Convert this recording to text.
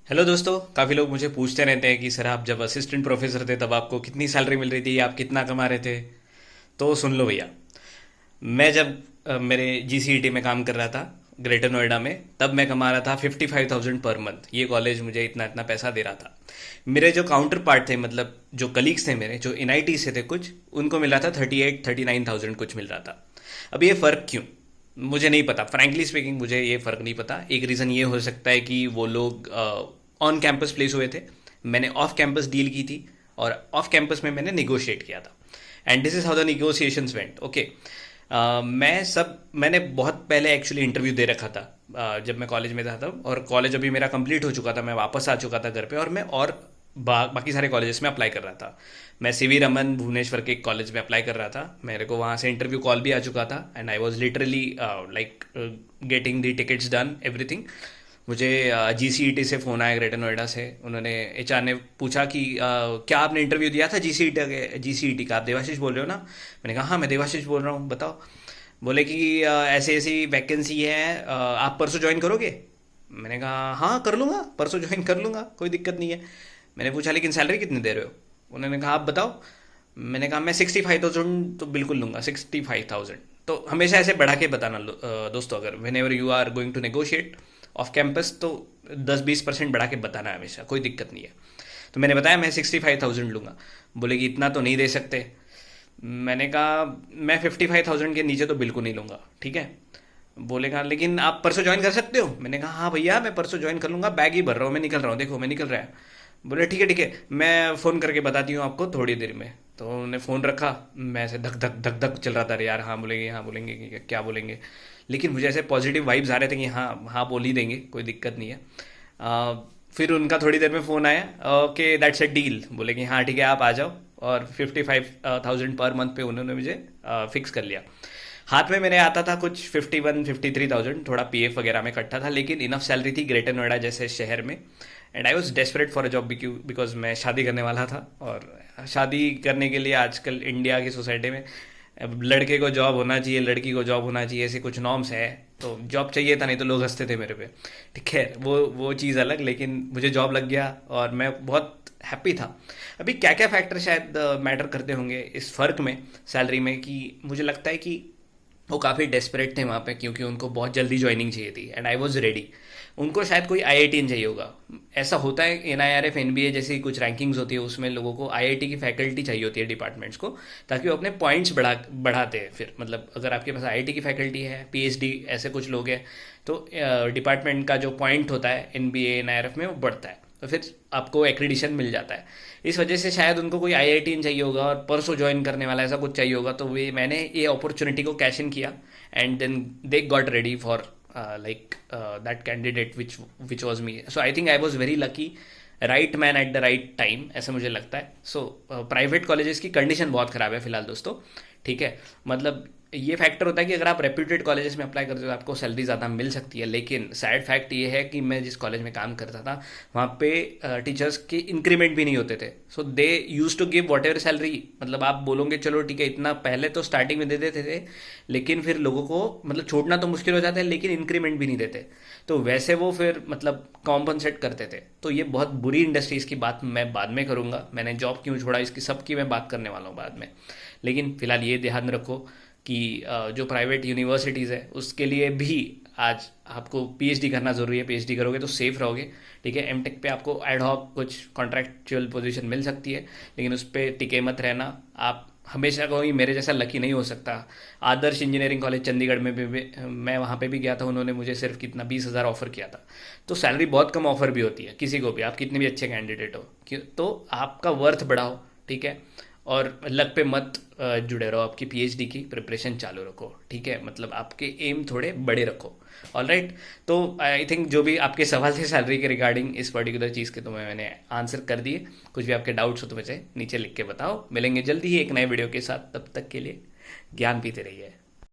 Hello दोस्तों। काफ़ी लोग मुझे पूछते रहते हैं कि सर आप जब असिस्टेंट प्रोफेसर थे तब आपको कितनी सैलरी मिल रही थी, आप कितना कमा रहे थे। तो सुन लो भैया। मैं जब मेरे जीसीईटी में काम कर रहा था ग्रेटर नोएडा में, तब मैं कमा रहा था 55,000 पर मंथ। ये कॉलेज मुझे इतना इतना पैसा दे रहा था। मेरे जो काउंटर पार्ट थे, मतलब जो कलीग्स थे मेरे, जो एनआईटी से थे कुछ, उनको मिला था 38-39,000 कुछ मिल रहा था। अब ये फ़र्क क्यों, मुझे नहीं पता। फ्रैंकली स्पीकिंग मुझे ये फ़र्क नहीं पता। एक रीज़न ये हो सकता है कि वो लोग ऑन कैंपस प्लेस हुए थे, मैंने ऑफ कैंपस डील की थी, और ऑफ कैंपस में मैंने निगोशिएट किया था। And this is how the negotiations went. Okay. मैंने बहुत पहले एक्चुअली इंटरव्यू दे रखा था, जब मैं कॉलेज में था तब। और कॉलेज अभी मेरा कंप्लीट हो चुका था, मैं वापस आ चुका था घर पे, और मैं और बाकी सारे कॉलेजेस में अप्लाई कर रहा था। मैं सीवी रमन भुवनेश्वर के एक कॉलेज में अप्लाई कर रहा था। मेरे को वहाँ से इंटरव्यू कॉल भी आ चुका था, and I was literally like getting the tickets done everything. मुझे जीसीईटी से फ़ोन आया, ग्रेटर नोएडा से। उन्होंने एचआर ने पूछा कि क्या आपने इंटरव्यू दिया था जीसीईटी का, आप देवाशीष बोल रहे हो ना। मैंने कहा हाँ मैं देवाशीष बोल रहा हूँ, बताओ। बोले कि ऐसी ऐसी वैकेंसी है, आप परसों ज्वाइन करोगे। मैंने कहा हाँ कर लूँगा, परसों ज्वाइन कर लूँगा, कोई दिक्कत नहीं है। मैंने पूछा लेकिन सैलरी कितनी दे रहे हो। उन्होंने कहा आप बताओ। मैंने कहा मैं 65,000 तो बिल्कुल लूँगा, 65,000। तो हमेशा ऐसे बढ़ा के बताना दोस्तों, अगर whenever you are going to negotiate off campus, तो 10-20% बढ़ा के बताना है हमेशा, कोई दिक्कत नहीं है। तो मैंने बताया मैं 65,000 लूँगा। बोले कि इतना तो नहीं दे सकते। मैंने कहा मैं 55,000 के नीचे तो बिल्कुल नहीं लूँगा, ठीक है। बोलेगा लेकिन आप परसों ज्वाइन कर सकते हो। मैंने कहा हाँ भैया मैं परसों ज्वाइन कर लूँगा, बैग ही भर रहा हूँ, मैं निकल रहा हूँ, देखो मैं निकल रहा है। बोले ठीक है मैं फ़ोन करके बताती हूँ आपको थोड़ी देर में। तो उन्होंने फ़ोन रखा। मैं ऐसे धक धक धक धक चल रहा था, अरे यार हाँ बोलेंगे कि क्या बोलेंगे। लेकिन मुझे ऐसे पॉजिटिव वाइब्स आ रहे थे कि हाँ हाँ बोल ही देंगे, कोई दिक्कत नहीं है। फिर उनका थोड़ी देर में फ़ोन आया, ओके दैट्स अ डील। बोले कि हाँ ठीक है आप आ जाओ। और 55,000 पर मंथ पे उन्होंने मुझे फिक्स कर लिया। हाथ में मेरे आता था कुछ 51-53,000, थोड़ा पीएफ वगैरह में कटता था, लेकिन इनफ सैलरी थी ग्रेटर नोएडा जैसे शहर में। And I was desperate for a job because मैं शादी करने वाला था। और शादी करने के लिए आजकल इंडिया की सोसाइटी में अब लड़के को जॉब होना चाहिए, लड़की को जॉब होना चाहिए, ऐसे कुछ नॉर्म्स है। तो जॉब चाहिए था, नहीं तो लोग हंसते थे मेरे पे। ठीक है, वो चीज़ अलग, लेकिन मुझे जॉब लग गया और मैं बहुत हैप्पी था। अभी क्या क्या फैक्टर शायद मैटर करते होंगे इस फ़र्क में, सैलरी में, कि मुझे लगता है कि वो काफ़ी डेस्परेट थे वहाँ पे, क्योंकि उनको बहुत जल्दी ज्वाइनिंग चाहिए थी, एंड आई वॉज रेडी। उनको शायद कोई आईआईटीएन चाहिए होगा। ऐसा होता है, एनआईआरएफ एनबीए जैसी कुछ रैंकिंग्स होती है, उसमें लोगों को आईआईटी की फैकल्टी चाहिए होती है डिपार्टमेंट्स को, ताकि वो अपने पॉइंट्स बढ़ाते हैं। फिर मतलब अगर आपके पास आईआईटी की फैकल्टी है, पीएचडी ऐसे कुछ लोग हैं, तो डिपार्टमेंट का जो पॉइंट होता है एनबीए एनआईआरएफ में वो बढ़ता है, तो फिर आपको एक्रीडिशन मिल जाता है। इस वजह से शायद उनको कोई आईआईटीएन चाहिए होगा और परसों ज्वाइन करने वाला ऐसा कुछ चाहिए होगा। तो वे मैंने ये अपॉर्चुनिटी को कैश इन किया, and then they got ready for like that candidate which was me. So I think I was very lucky, right man at the right time, ऐसा मुझे लगता है। सो प्राइवेट कॉलेजेस की condition बहुत ख़राब है फिलहाल दोस्तों, ठीक है। मतलब ये फैक्टर होता है कि अगर आप रेप्यूटेड कॉलेजेस में अप्लाई करते हो तो आपको सैलरी ज़्यादा मिल सकती है, लेकिन सैड फैक्ट ये है कि मैं जिस कॉलेज में काम करता था वहाँ पे टीचर्स के इंक्रीमेंट भी नहीं होते थे। So they used to give whatever salary, मतलब आप बोलोगे चलो ठीक है इतना, पहले तो स्टार्टिंग में दे देते थे, लेकिन फिर लोगों को मतलब छोड़ना तो मुश्किल हो जाता है, लेकिन इंक्रीमेंट भी नहीं देते। तो वैसे वो फिर मतलब कॉम्पनसेट करते थे। तो ये बहुत बुरी इंडस्ट्रीज की बात मैं बाद में करूँगा, मैंने जॉब क्यों छोड़ा इसकी सबकी मैं बात करने वाला हूँ बाद में। लेकिन फिलहाल ये ध्यान रखो कि जो प्राइवेट यूनिवर्सिटीज़ है उसके लिए भी आज आपको पीएचडी करना ज़रूरी है। पीएचडी करोगे तो सेफ रहोगे, ठीक है। एमटेक पे आपको एड हॉक कुछ कॉन्ट्रैक्चुअल पोजीशन मिल सकती है, लेकिन उस पर टिके मत रहना। आप हमेशा कोई मेरे जैसा लकी नहीं हो सकता। आदर्श इंजीनियरिंग कॉलेज चंडीगढ़ में भी मैं वहाँ पे भी गया था, उन्होंने मुझे सिर्फ कितना 20,000 ऑफर किया था। तो सैलरी बहुत कम ऑफर भी होती है किसी को भी, आप कितने भी अच्छे कैंडिडेट हो, तो आपका वर्थ बढ़ाओ, ठीक है। और लक पे मत जुड़े रहो, आपकी पीएचडी की प्रिपरेशन चालू रखो, ठीक है। मतलब आपके एम थोड़े बड़े रखो। All right. तो आई थिंक जो भी आपके सवाल थे सैलरी के रिगार्डिंग इस पर्टिकुलर चीज़ के, तो मैंने आंसर कर दिए। कुछ भी आपके डाउट्स हो तो मुझे नीचे लिख के बताओ। मिलेंगे जल्दी ही एक नए वीडियो के साथ, तब तक के लिए ज्ञान पीते रहिए।